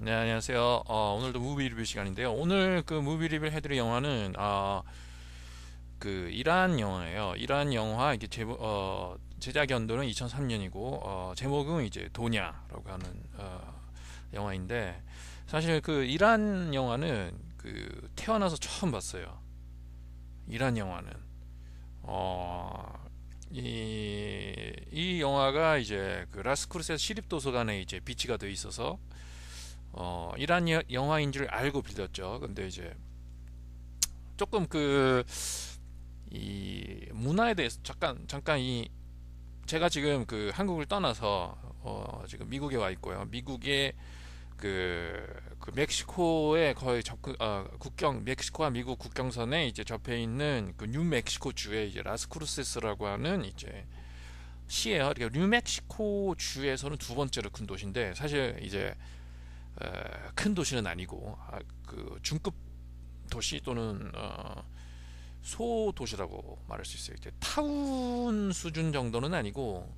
네, 안녕하세요. 오늘도 무비 리뷰 시간인데요. 오늘 그 무비 리뷰 해드릴 영화는 그 이란 영화예요. 이란 영화 이게 제작 연도는 2003년이고 제목은 이제 도냐라고 하는 영화인데, 사실 그 이란 영화는 그 태어나서 처음 봤어요. 이란 영화는 이 영화가 이제 그 라스쿠르세 시립도서관에 이제 비치가 돼 있어서 이란 영화인 줄 알고 빌렸죠. 근데 이제 조금 이 문화에 대해서 잠깐 이 제가 지금 그 한국을 떠나서 지금 미국에 와 있고요. 미국의 그 멕시코의 거의 국경, 멕시코와 미국 국경선에 이제 접해 있는 그 뉴멕시코 주의 이제 라스크루세스라고 하는 이제 시예요. 그러니까 뉴멕시코 주에서는 두 번째로 큰 도시인데, 사실 이제 큰 도시는 아니고 그 중급 도시 또는 소도시라고 말할 수 있어요. 이제 타운 수준 정도는 아니고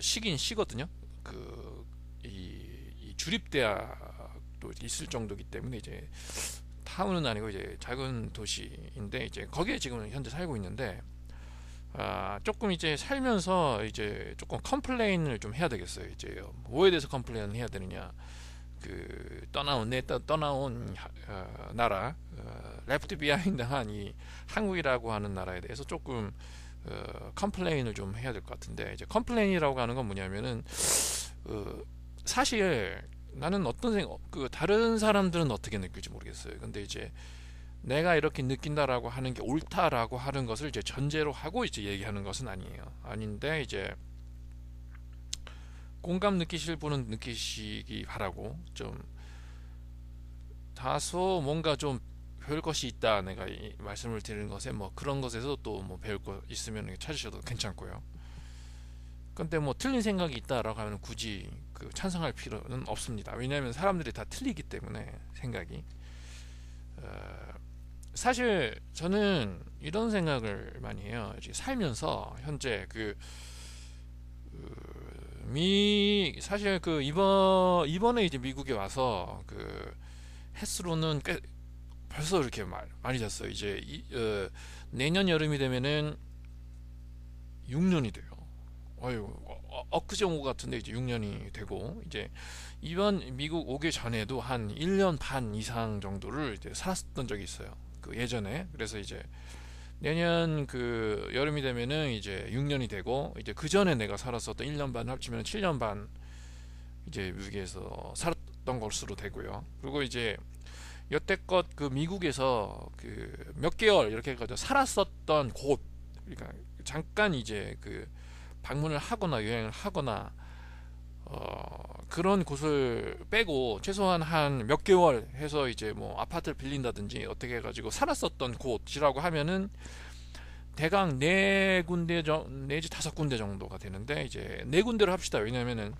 시긴 시거든요. 이 주립대학도 있을 정도이기 때문에 이제 타운은 아니고 이제 작은 도시인데, 이제 거기에 지금 현재 살고 있는데, 조금 이제 살면서 이제 조금 컴플레인을 좀 해야 되겠어요. 이제 뭐에 대해서 컴플레인을 해야 되느냐. 그 떠나온 나라, 레프트 비하인드한 이 한국이라고 하는 나라에 대해서 조금 컴플레인을 좀 해야 될 것 같은데, 이제 컴플레인이라고 하는 건 뭐냐면은 사실 나는 다른 사람들은 어떻게 느낄지 모르겠어요. 근데 이제 내가 이렇게 느낀다라고 하는 게 옳다라고 하는 것을 이제 전제로 하고 이제 얘기하는 것은 아니에요. 아닌데 이제 공감 느끼실 분은 느끼시기 바라고, 좀 다소 뭔가 좀 배울 것이 있다 내가 이 말씀을 드리는 것에, 뭐 그런 것에서 또 뭐 배울 거 있으면 찾으셔도 괜찮고요. 근데 뭐 틀린 생각이 있다라고 하면 굳이 그 찬성할 필요는 없습니다. 왜냐하면 사람들이 다 틀리기 때문에 생각이. 사실 저는 이런 생각을 많이 해요. 이제 살면서 현재 사실 이번에 이제 미국에 와서 그 햇수로는 꽤 벌써 이렇게 많이 잤어요. 이제 내년 여름이 되면은 6년이 돼요. 어유, 엊그제 온것 같은데 이제 6년이 되고, 이제 이번 미국 오기 전에도 한 1년 반 이상 정도를 이제 살았던 적이 있어요. 그 예전에. 그래서 이제 내년 그 여름이 되면은 이제 6년이 되고, 이제 그 전에 내가 살았었던 1년 반 합치면 7년 반 이제 미국에서 살았던 것으로 되고요. 그리고 이제 여태껏 그 미국에서 그 몇 개월 이렇게 해가지고 살았었던 곳, 그러니까 잠깐 이제 그 방문을 하거나 여행을 하거나 그런 곳을 빼고 최소한 한 몇 개월 해서 이제 뭐 아파트를 빌린다든지 어떻게 해가지고 살았었던 곳이라고 하면은 대강 네 군데 내지 다섯 군데 정도가 되는데, 이제 네 군데로 합시다. 왜냐면은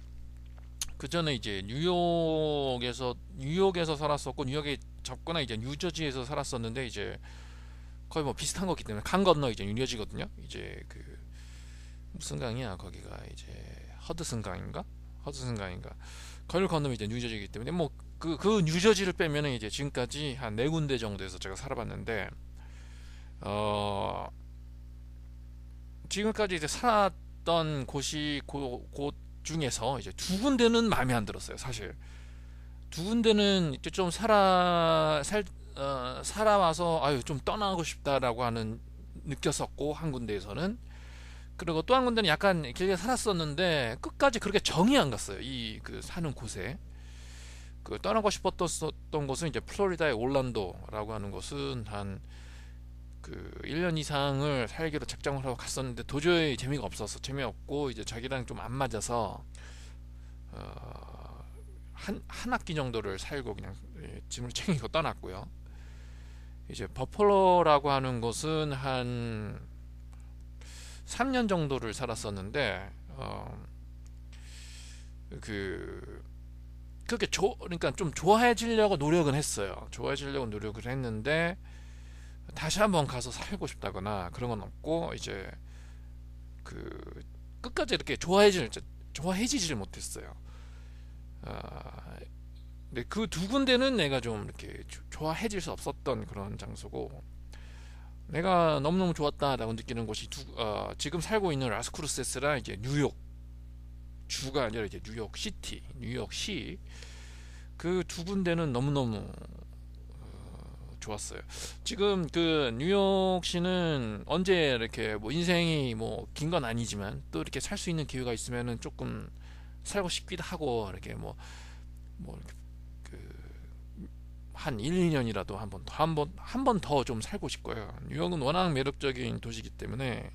그 전에 이제 뉴욕에서 살았었고, 뉴욕에 접거나 이제 뉴저지에서 살았었는데, 이제 거의 뭐 비슷한 거기 때문에 강 건너 이제 뉴저지거든요. 이제 그 무슨 강이야 거기가, 이제 허드슨 강인가. 거기를 건너면 이제 뉴저지이기 때문에 뭐 그 뉴저지를 빼면은 이제 지금까지 한 네 군데 정도에서 제가 살아봤는데, 어 지금까지 이제 살았던 곳 중에서 이제 두 군데는 마음에 안 들었어요. 사실 두 군데는 이제 좀 살아와서 아유 좀 떠나고 싶다라고 하는 느꼈었고, 한 군데에서는. 그리고 또 한 군데는 약간 길게 살았었는데 끝까지 그렇게 정이 안 갔어요. 이 그 사는 곳에. 그 떠나고 싶었던 곳은 이제 플로리다의 올란도라고 하는 곳은 한 그 1년 이상을 살기로 작정을 하고 갔었는데, 도저히 재미없고 이제 자기랑 좀 안 맞아서 한 학기 정도를 살고 그냥 짐을 챙기고 떠났고요. 이제 버펄로라고 하는 곳은 한 3년 정도를 살았었는데, 그 그렇게 그러니까 좀 좋아해지려고 노력은 했어요. 좋아해지려고 노력을 했는데 다시 한번 가서 살고 싶다거나 그런 건 없고, 이제 끝까지 이렇게 좋아해지질 못했어요. 근데 그 두 군데는 내가 좀 이렇게 좋아해질 수 없었던 그런 장소고, 내가 너무너무 좋았다라고 느끼는 곳이 지금 살고 있는 라스크루세스랑 이제 뉴욕 주가 아니라 이제 뉴욕 시티, 뉴욕시, 그 두 군데는 너무너무 좋았어요. 지금 그 뉴욕시는 언제 이렇게 뭐 인생이 뭐 긴 건 아니지만 또 이렇게 살 수 있는 기회가 있으면은 조금 살고 싶기도 하고, 이렇게 뭐 이렇게 한 1, 2년이라도 한 번 더 좀 살고 싶고요. 뉴욕은 워낙 매력적인 도시이기 때문에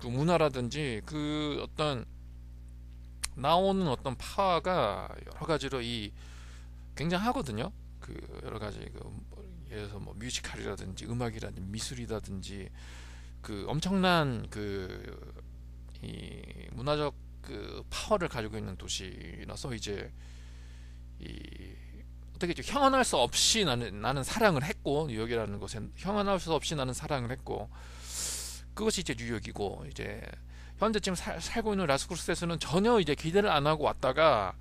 그 문화라든지 그 어떤 나오는 어떤 파워가 여러 가지로 굉장하거든요. 그 여러 가지 예를 들어서 뭐 뮤지컬이라든지 음악이라든지 미술이라든지 그 엄청난 이 문화적 그 파워를 가지고 있는 도시라서 이제 이 어떻게 형언할 수 없이 나는 사랑을 했고, 뉴욕이라는 곳엔 형언할 수 없이 나는 사랑을 했고, 그것이 이제 뉴욕이고, 이제 현재 지금 살고 있는 라스크루세스는 전혀 이제 기대를 안 하고 왔다가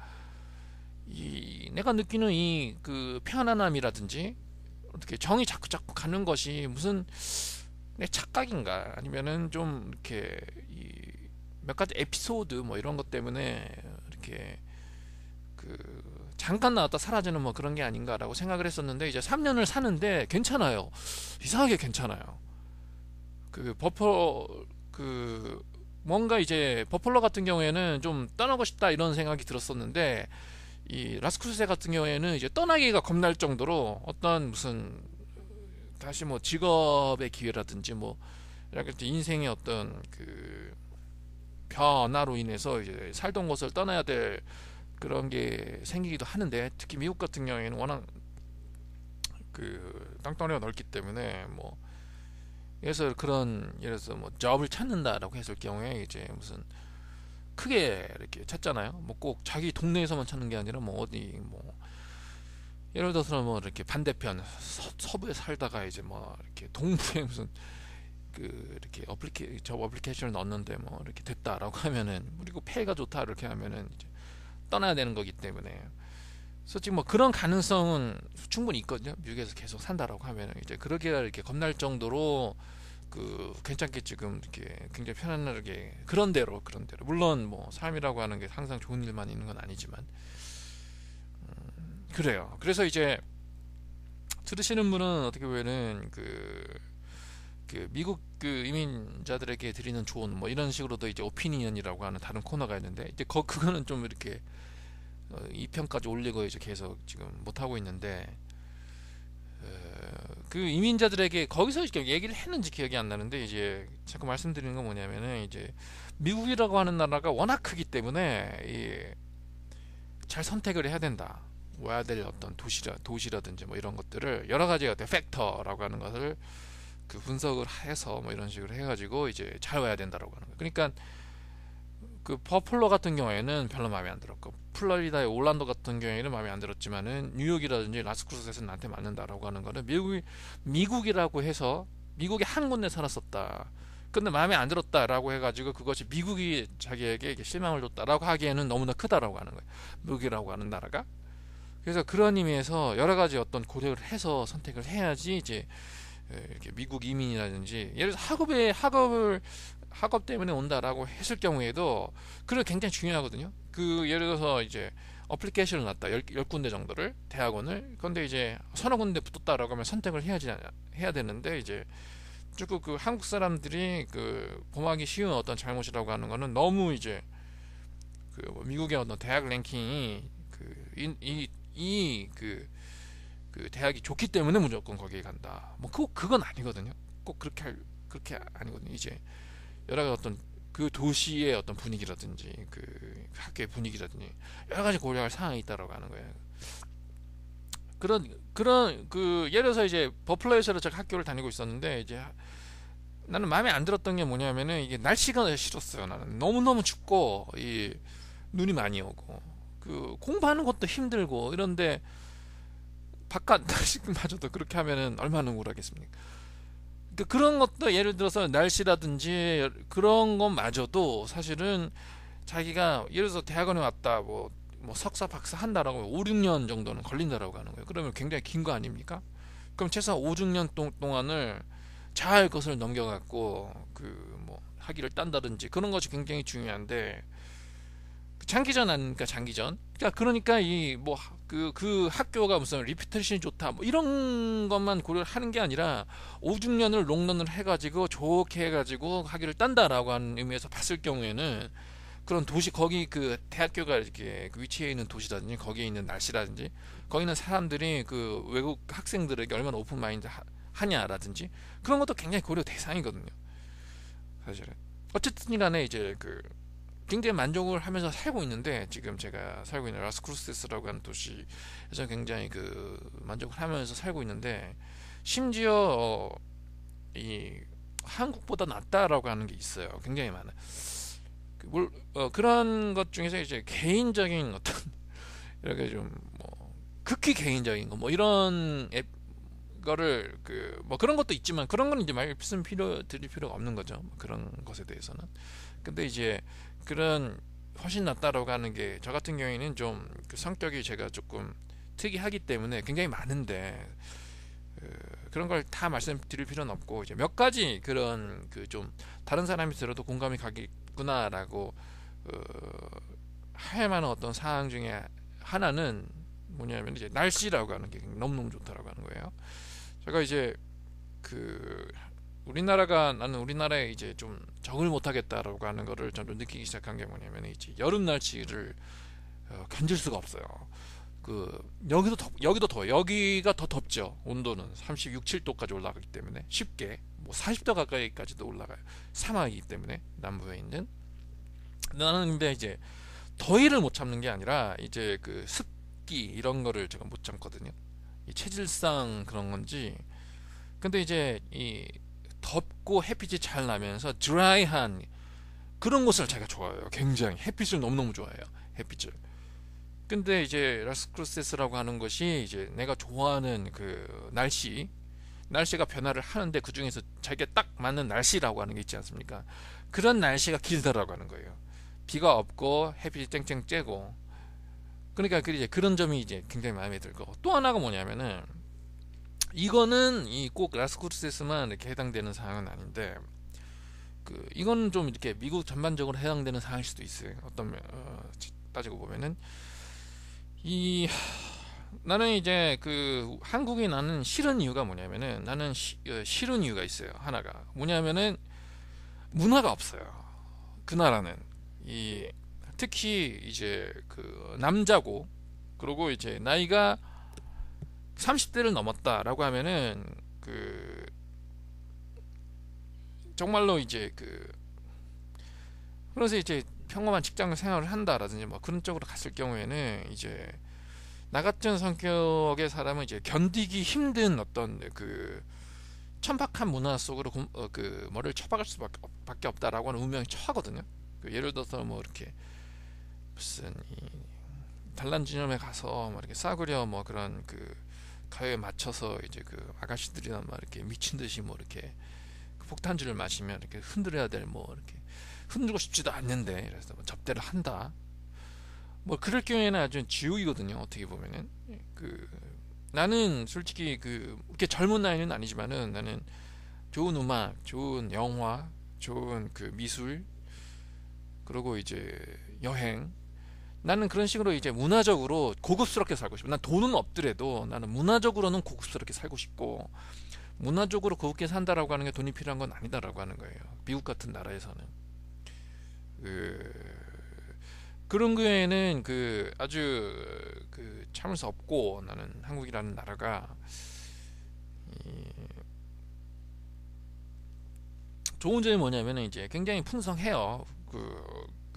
내가 느끼는 이 그 편안함이라든지 어떻게 정이 자꾸 가는 것이 무슨 내 착각인가, 아니면은 좀 이렇게 몇 가지 에피소드 뭐 이런 것 때문에 이렇게 잠깐 나왔다 사라지는 뭐 그런 게 아닌가라고 생각을 했었는데, 이제 3년을 사는데 괜찮아요. 이상하게 괜찮아요. 뭔가 이제 버펄러 같은 경우에는 좀 떠나고 싶다 이런 생각이 들었었는데, 이 라스쿠세 같은 경우에는 이제 떠나기가 겁날 정도로 어떤 무슨 다시 뭐 직업의 기회라든지 뭐 이렇게 인생의 어떤 변화로 인해서 이제 살던 곳을 떠나야 될 그런 게 생기기도 하는데, 특히 미국 같은 경우에는 워낙 땅덩어리가 넓기 때문에 뭐 그래서 예를 들어서 뭐 잡을 찾는다라고 했을 경우에 이제 무슨 크게 이렇게 찾잖아요. 뭐 꼭 자기 동네에서만 찾는 게 아니라 뭐 어디 뭐 예를 들어서 뭐 이렇게 반대편 서부에 살다가 이제 뭐 이렇게 동부에 무슨 이렇게 어플리케이션을 넣었는데 뭐 이렇게 됐다라고 하면은, 그리고 폐가 좋다 이렇게 하면은 이제 떠나야 되는 거기 때문에, 솔직히 뭐 그런 가능성은 충분히 있거든요. 미국에서 계속 산다라고 하면은 이제 그러기가 이렇게 겁날 정도로 괜찮게 지금 이렇게 굉장히 편안하게 그런 대로 물론 뭐 삶이라고 하는 게 항상 좋은 일만 있는 건 아니지만 그래요. 그래서 이제 들으시는 분은 어떻게 보면은 미국 이민자들에게 드리는 조언 뭐 이런 식으로도 이제 오피니언이라고 하는 다른 코너가 있는데, 이제 그거는 좀 이렇게 2편까지 올리고 이제 계속 지금 못 하고 있는데, 그 이민자들에게 거기서 이렇게 얘기를 했는지 기억이 안 나는데, 이제 자꾸 말씀드리는 건 뭐냐면은, 이제 미국이라고 하는 나라가 워낙 크기 때문에 잘 선택을 해야 된다. 와야 될 어떤 도시라든지 뭐 이런 것들을 여러 가지 어떤 팩터라고 하는 것을 분석을 해서 뭐 이런 식으로 해가지고 이제 잘 와야 된다라고 하는 거예요. 그러니까 버플러 같은 경우에는 별로 마음에 안 들었고, 플로리다의 올란도 같은 경우에는 마음에 안 들었지만은 뉴욕이라든지 라스크루스에서는 나한테 맞는다라고 하는 거는 미국이라고 해서 미국에 한 군데 살았었다. 근데 마음에 안 들었다라고 해가지고 그것이 미국이 자기에게 실망을 줬다라고 하기에는 너무나 크다라고 하는 거예요. 미국이라고 하는 나라가. 그래서 그런 의미에서 여러 가지 어떤 고려를 해서 선택을 해야지 이제 이렇게 미국 이민이라든지, 예를 들어서 학업 때문에 온다라고 했을 경우에도 그게 굉장히 중요하거든요. 예를 들어서 이제 어플리케이션을 놨다 10군데 정도를 대학원을, 그런데 이제 서너 군데 붙었다라고 하면 선택을 해야 되는데, 이제 조금 한국 사람들이 범하기 쉬운 어떤 잘못이라고 하는 거는 너무 이제 미국의 어떤 대학 랭킹이 대학이 좋기 때문에 무조건 거기에 간다. 뭐 그건 아니거든요. 꼭 그렇게 아니거든요. 이제 여러 가지 어떤 도시의 어떤 분위기라든지 학교의 분위기라든지 여러 가지 고려할 사항이 있다라고 하는 거예요. 예를 들어서 이제 버플러에서 제가 학교를 다니고 있었는데, 이제 나는 마음에 안 들었던 게 뭐냐면은 이게 날씨가 싫었어요. 나는 너무너무 춥고 눈이 많이 오고 공부하는 것도 힘들고 이런데, 바깥 날씨마저도 그렇게 하면은 얼마나 우울하겠습니까? 그런 것도 예를 들어서 날씨라든지 그런 것마저도 사실은 자기가 예를 들어서 대학원에 왔다, 뭐 뭐 석사 박사 한다라고 하면 5, 6년 정도는 걸린다라고 하는 거예요. 그러면 굉장히 긴 거 아닙니까? 그럼 최소한 5, 6년 동안을 잘 것을 넘겨갖고 그 뭐 학위를 딴다든지 그런 것이 굉장히 중요한데, 장기전 아닙니까? 장기전. 그러니까 이 뭐 그 학교가 무슨 리퓨테이션이 좋다 뭐 이런 것만 고려를 하는 게 아니라 5, 6년을 롱런을 해가지고 좋게 해가지고 학위를 딴다라고 하는 의미에서 봤을 경우에는, 그런 도시, 거기 그 대학교가 이렇게 그 위치해 있는 도시라든지 거기에 있는 날씨라든지 거기 있는 사람들이 그 외국 학생들에게 얼마나 오픈 마인드 하냐라든지 그런 것도 굉장히 고려 대상이거든요, 사실은. 어쨌든 간에 이제 그 굉장히 만족을 하면서 살고 있는데, 지금 제가 살고 있는 라스크루세스라고 하는 도시에서 굉장히 그 만족을 하면서 살고 있는데, 심지어 이 한국보다 낫다라고 하는 게 있어요. 굉장히 많아요. 그런 것 중에서 이제 개인적인 어떤 이렇게 좀 뭐 극히 개인적인 거 뭐 이런 앱 거를 그 뭐 그런 것도 있지만, 그런 건 이제 말씀 드릴 필요가 없는 거죠. 뭐 그런 것에 대해서는. 근데 이제 그런 훨씬 낫다라고 하는 게, 저 같은 경우에는 좀 그 성격이 제가 조금 특이하기 때문에 굉장히 많은데, 그런 걸 다 말씀드릴 필요는 없고, 이제 몇 가지 그런 그 좀 다른 사람이 들어도 공감이 가겠구나라고 할 만한 어떤 사항 중에 하나는 뭐냐면, 이제 날씨라고 하는 게 너무너무 좋다라고 하는 거예요. 제가 이제 그 나는 우리나라에 이제 좀 적응을 못하겠다라고 하는 거를 좀 느끼기 시작한 게 뭐냐면, 이제 여름 날씨를 견딜 수가 없어요. 그 여기도 더워. 여기가 더 덥죠. 온도는 36, 7도까지 올라가기 때문에 쉽게 뭐 40도 가까이까지도 올라가요. 사막이기 때문에 남부에 있는. 나는 근데 이제 더위를 못 참는 게 아니라 이제 그 습기 이런 거를 제가 못 참거든요. 이 체질상 그런 건지. 근데 이제 이 덥고 햇빛이 잘 나면서 드라이한 그런 곳을 제가 좋아해요. 굉장히 햇빛을 너무너무 좋아해요. 햇빛을. 근데 이제 라스크루세스라고 하는 것이 이제 내가 좋아하는 그 날씨가 변화를 하는데, 그 중에서 자기가 딱 맞는 날씨라고 하는 게 있지 않습니까? 그런 날씨가 길다라고 하는 거예요. 비가 없고 햇빛이 쨍쨍 쬐고. 그러니까 이제 그런 점이 이제 굉장히 마음에 들고, 또 하나가 뭐냐면은, 이거는 이 꼭 라스크루세스만 이렇게 해당되는 사항은 아닌데, 그 이거는 좀 이렇게 미국 전반적으로 해당되는 사항일 수도 있어요. 따지고 보면은, 이 나는 이제 그 한국에 나는 싫은 이유가 뭐냐면은, 나는 싫은 이유가 있어요. 하나가 뭐냐면은 문화가 없어요. 그 나라는 이 특히 이제 그 남자고, 그리고 이제 나이가 30대를 넘었다라고 하면은 그 정말로 이제 그래서 이제 평범한 직장 생활을 한다라든지 뭐 그런 쪽으로 갔을 경우에는, 이제 나 같은 성격의 사람은 이제 견디기 힘든 어떤 그 천박한 문화 속으로 그 뭐를 처박을 수밖에 없다라고 하는 운명이 처하거든요. 그 예를 들어서 뭐 이렇게 무슨 이 단란주점에 가서 뭐 이렇게 싸구려 뭐 그런 그 가요에 맞춰서 이제 그 아가씨들이나 막 이렇게 미친 듯이 뭐 이렇게 그 폭탄주를 마시면 이렇게 흔들어야 될 뭐 이렇게 흔들고 싶지도 않는데, 그래서 뭐 접대를 한다. 뭐 그럴 경우에는 아주 지옥이거든요. 어떻게 보면은 그 나는 솔직히 그 이렇게 젊은 나이는 아니지만은, 나는 좋은 음악, 좋은 영화, 좋은 그 미술, 그리고 이제 여행, 나는 그런 식으로 이제 문화적으로 고급스럽게 살고 싶어. 난 돈은 없더라도 나는 문화적으로는 고급스럽게 살고 싶고, 문화적으로 고급게 산다라고 하는 게 돈이 필요한 건 아니다라고 하는 거예요. 미국 같은 나라에서는. 그런 경우에는 그 아주 그 참을 수 없고, 나는 한국이라는 나라가 좋은 점이 뭐냐면은, 이제 굉장히 풍성해요.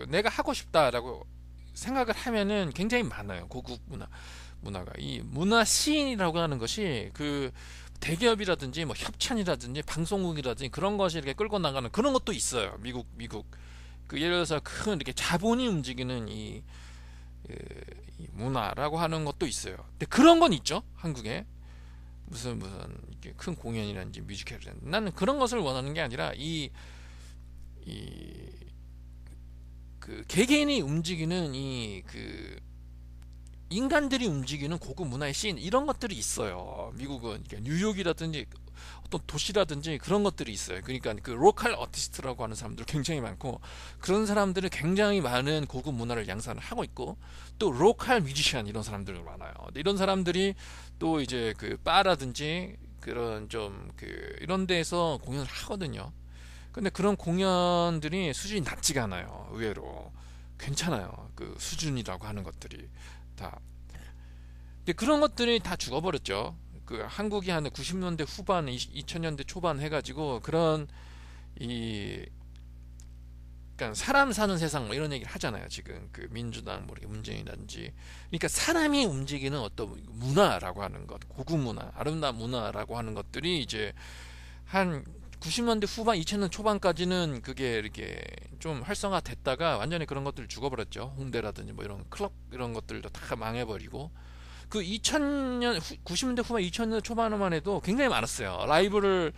내가 하고 싶다라고 생각을 하면은 굉장히 많아요. 고급 문화가. 이 문화 시인이라고 하는 것이 그 대기업이라든지 뭐 협찬이라든지 방송국이라든지 그런 것이 이렇게 끌고 나가는 그런 것도 있어요. 미국 그 예를 들어서 큰 이렇게 자본이 움직이는 이 문화라고 하는 것도 있어요. 근데 그런 건 있죠. 한국에 무슨 이렇게 큰 공연이라든지 뮤지컬이라든지, 나는 그런 것을 원하는 게 아니라 그 개개인이 움직이는 인간들이 움직이는 고급 문화의 씬 이런 것들이 있어요. 미국은 그러니까 뉴욕이라든지 어떤 도시라든지 그런 것들이 있어요. 그러니까 그 로컬 아티스트라고 하는 사람들 굉장히 많고 그런 사람들은 굉장히 많은 고급 문화를 양산을 하고 있고 또 로컬 뮤지션 이런 사람들 많아요. 이런 사람들이 또 이제 그 바라든지 그런 좀 그 이런 데에서 공연을 하거든요. 근데 그런 공연들이 수준이 낮지가 않아요. 의외로 괜찮아요. 그 수준이라고 하는 것들이 다. 근데 그런 것들이 다 죽어버렸죠. 그 한국이 한 90년대 후반, 2000년대 초반 해가지고 그런 이 그러니까 사람 사는 세상 뭐 이런 얘기를 하잖아요. 지금 그 민주당 뭐 이렇게 문재인이라든지 그러니까 사람이 움직이는 어떤 문화라고 하는 것, 고급 문화, 아름다운 문화라고 하는 것들이 이제 한 90년대 후반, 2000년 초반까지는 그게 이렇게 좀 활성화됐다가 완전히 그런 것들 죽어버렸죠. 홍대라든지 뭐 이런 클럽 이런 것들도 다 망해버리고 그 2000년 90년대 후반 2000년 초반만 해도 굉장히 많았어요. 라이브를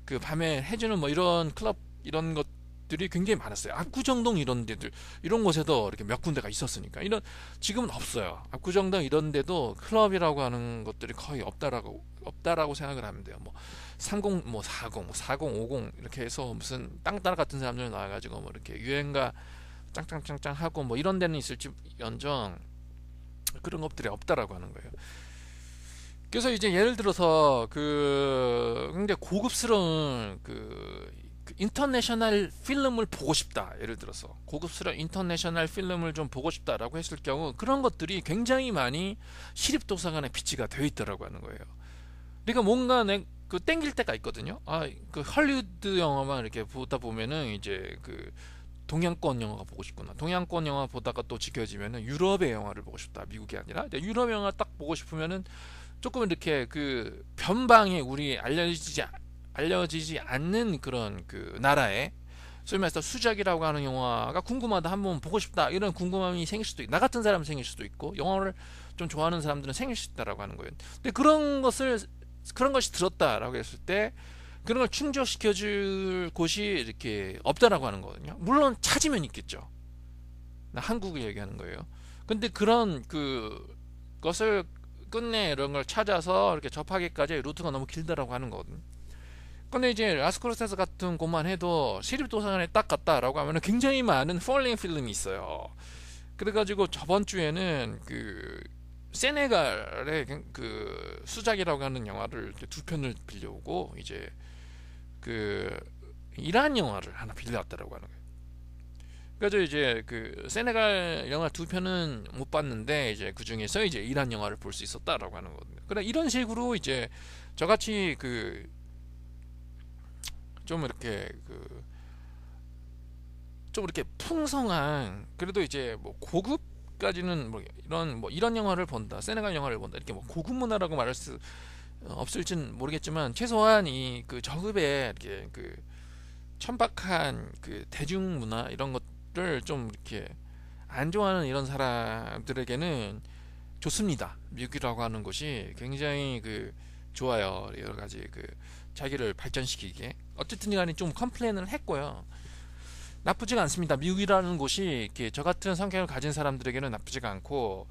그 밤에 해주는 뭐 이런 클럽 이런 것들이 굉장히 많았어요. 압구정동 이런 데들 이런 곳에도 이렇게 몇 군데가 있었으니까 이런 지금은 없어요. 압구정동 이런 데도 클럽이라고 하는 것들이 거의 없다라고 생각을 하면 돼요. 뭐 30, 뭐 40, 뭐 40, 50 이렇게 해서 무슨 땅따라 같은 사람들 나와가지고 뭐 이렇게 유행가 짱짱짱짱 하고 뭐 이런 데는 있을지 연정 그런 것들이 없다라고 하는 거예요. 그래서 이제 예를 들어서 그 굉장히 고급스러운 그 인터내셔널 필름을 보고 싶다. 예를 들어서 고급스러운 인터내셔널 필름을 좀 보고 싶다라고 했을 경우 그런 것들이 굉장히 많이 시립도서관에 비치가 되어 있더라고 하는 거예요. 그러니까 뭔가 그 땡길 때가 있거든요. 그 헐리우드 영화만 이렇게 보다 보면은 이제 그 동양권 영화가 보고 싶구나. 동양권 영화 보다가 또 지겨지면은 유럽의 영화를 보고 싶다. 미국이 아니라 유럽 영화 딱 보고 싶으면은 조금 이렇게 그 변방에 우리 알려지지 않는 그런 그 나라에 소위 말해서 수작이라고 하는 영화가 궁금하다 한번 보고 싶다 이런 궁금함이 생길 수도 있고 나 같은 사람은 생길 수도 있고 영화를 좀 좋아하는 사람들은 생길 수 있다라고 하는 거예요. 근데 그런 것이 들었다라고 했을 때 그런 걸 충족시켜줄 곳이 이렇게 없다라고 하는 거거든요. 물론 찾으면 있겠죠. 나 한국을 얘기하는 거예요. 근데 그런 그 것을 끝내 이런 걸 찾아서 이렇게 접하기까지 루트가 너무 길다라고 하는 거거든요. 근데 이제 라스크로세스 같은 곳만 해도 시립도서관에 딱 갔다라고 하면 굉장히 많은 폴링 필름이 있어요. 그래가지고 저번 주에는 그 세네갈의 그 수작이라고 하는 영화를 두 편을 빌려오고 이제 그 이란 영화를 하나 빌려왔다라고 하는 거예요. 그래서 이제 그 세네갈 영화 두 편은 못 봤는데 이제 그 중에서 이제 이란 영화를 볼 수 있었다라고 하는 거거든요. 그래 이런 식으로 이제 저같이 그 좀 이렇게 그 좀 이렇게 풍성한 그래도 이제 뭐 고급까지는 뭐 이런 영화를 본다, 세네갈 영화를 본다 이렇게 뭐 고급 문화라고 말할 수 없을진 모르겠지만 최소한 이 그 저급의 이렇게 그 천박한 그 대중문화 이런 것들 좀 이렇게 안 좋아하는 이런 사람들에게는 좋습니다. 미국이라고 하는 곳이 굉장히 그 좋아요. 여러 가지 그 자기를 발전시키게 어쨌든 간에 좀 컴플레인을 했고요. 나쁘지가 않습니다. 미국이라는 곳이 이렇게 저 같은 성격을 가진 사람들에게는 나쁘지가 않고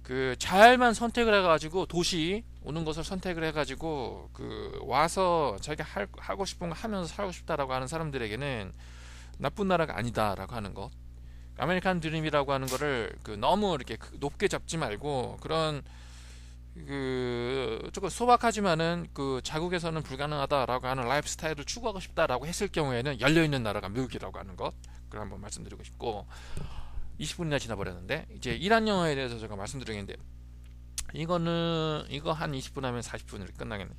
그 잘만 선택을 해가지고 도시 오는 것을 선택을 해가지고 그 와서 자기가 하고 싶은 거 하면서 살고 싶다라고 하는 사람들에게는 나쁜 나라가 아니다라고 하는 것. 아메리칸 드림이라고 하는 거를 그 너무 이렇게 높게 잡지 말고 그런 그 조금 소박하지만은 그 자국에서는 불가능하다라고 하는 라이프 스타일을 추구하고 싶다라고 했을 경우에는 열려 있는 나라가 미국이라고 하는 것. 그걸 한번 말씀드리고 싶고 20분이나 지나버렸는데 이제 이란 영화에 대해서 제가 말씀드리겠는데 이거 한 20분 하면 40분 이렇게 끝나겠네.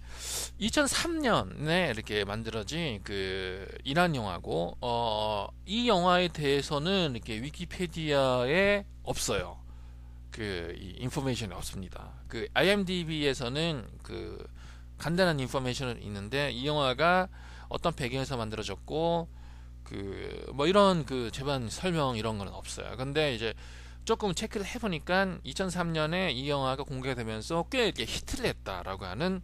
2003년에 이렇게 만들어진 그 이란 영화고 이 영화에 대해서는 이렇게 위키피디아에 없어요. 그 이 인포메이션이 없습니다. 그 IMDb에서는 그 간단한 인포메이션은 있는데 이 영화가 어떤 배경에서 만들어졌고 그 뭐 이런 그 재반 설명 이런 거는 없어요. 근데 이제 조금 체크를 해보니까 2003년에 이 영화가 공개되면서 꽤 이렇게 히트를 했다라고 하는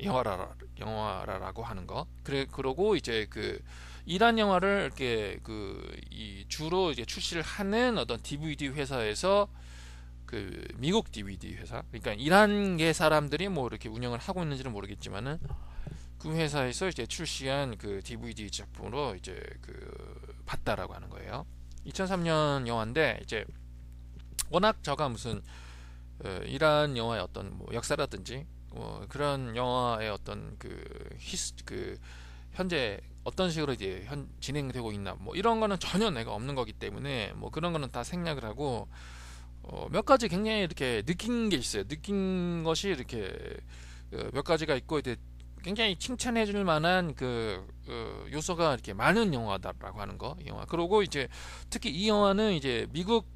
영화라고 하는 거. 그러고 이제 그 이란 영화를 이렇게 그 이 주로 이제 출시를 하는 어떤 DVD 회사에서 그 미국 DVD 회사, 그러니까 이란계 사람들이 뭐 이렇게 운영을 하고 있는지는 모르겠지만은 그 회사에서 이제 출시한 그 DVD 작품으로 이제 그 봤다라고 하는 거예요. 2003년 영화인데 이제 워낙 저가 무슨 이란 영화의 어떤 뭐 역사라든지 그런 영화의 어떤 그 현재 어떤 식으로 이제 진행되고 있나 뭐 이런 거는 전혀 내가 없는 거기 때문에 뭐 그런 거는 다 생략을 하고 몇 가지 굉장히 이렇게 느낀 게 있어요. 느낀 것이 이렇게 몇 가지가 있고 이제 굉장히 칭찬해 줄 만한 요소가 이렇게 많은 영화다라고 하는 거, 이 영화. 그리고 이제 특히 이 영화는 이제 미국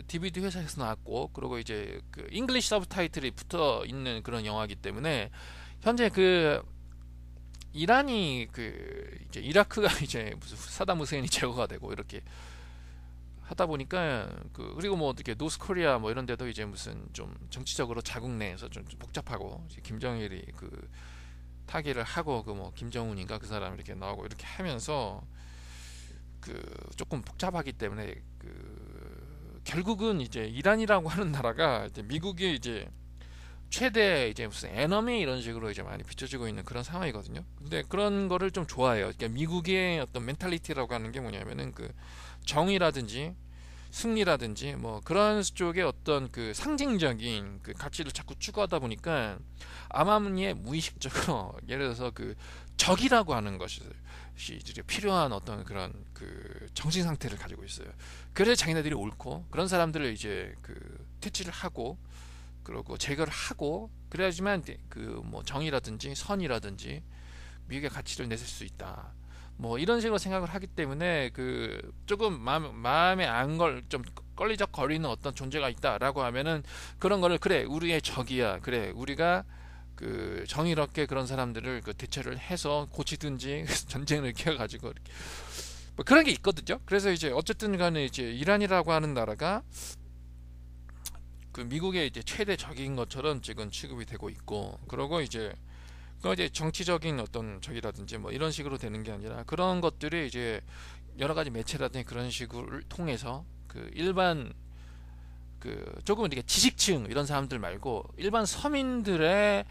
DVD 회사에서 나왔고, 그리고 이제 그 잉글리시 서브타이틀이 붙어 있는 그런 영화이기 때문에 현재 이란이 이제 이라크가 이제 무슨 사담 후세인이 제거가 되고 이렇게 하다 보니까 그리고 뭐 어떻게 노스코리아 뭐 이런 데도 이제 무슨 좀 정치적으로 자국 내에서 좀 복잡하고 이제 김정일이 타계를 하고 뭐 김정은인가 그 사람 이렇게 나오고 이렇게 하면서 조금 복잡하기 때문에 결국은 이제 이란이라고 하는 나라가 이제 미국이 이제 최대 이제 무슨 에너미 이런 식으로 이제 많이 비춰지고 있는 그런 상황이거든요. 근데 그런 거를 좀 좋아해요. 그러니까 미국의 어떤 멘탈리티라고 하는 게 뭐냐면은 정의라든지 승리라든지 뭐 그런 쪽의 어떤 상징적인 가치를 자꾸 추구하다 보니까 암암리에 무의식적으로 예를 들어서 적이라고 하는 것이 이제 필요한 어떤 그런 정신 상태를 가지고 있어요. 그래서 자기네들이 옳고 그런 사람들을 이제 퇴치를 하고 그리고 제거를 하고 그래야지만 뭐 정의라든지 선이라든지 미국의 가치를 내세울 수 있다. 뭐 이런 식으로 생각을 하기 때문에 조금 마음에 좀 걸리적거리는 어떤 존재가 있다라고 하면은 그런 거를 그래 우리의 적이야, 그래 우리가 정의롭게 그런 사람들을 대처를 해서 고치든지 전쟁을 키워가지고 이렇게 뭐 그런 게 있거든요. 그래서 이제 어쨌든 간에 이제 이란이라고 하는 나라가 미국의 이제 최대 적인 것처럼 지금 취급이 되고 있고, 그러고 이제 정치적인 어떤 적이라든지 뭐 이런 식으로 되는 게 아니라 그런 것들이 이제 여러 가지 매체라든지 그런 식을 통해서 일반 조금 이렇게 지식층 이런 사람들 말고 일반 서민들의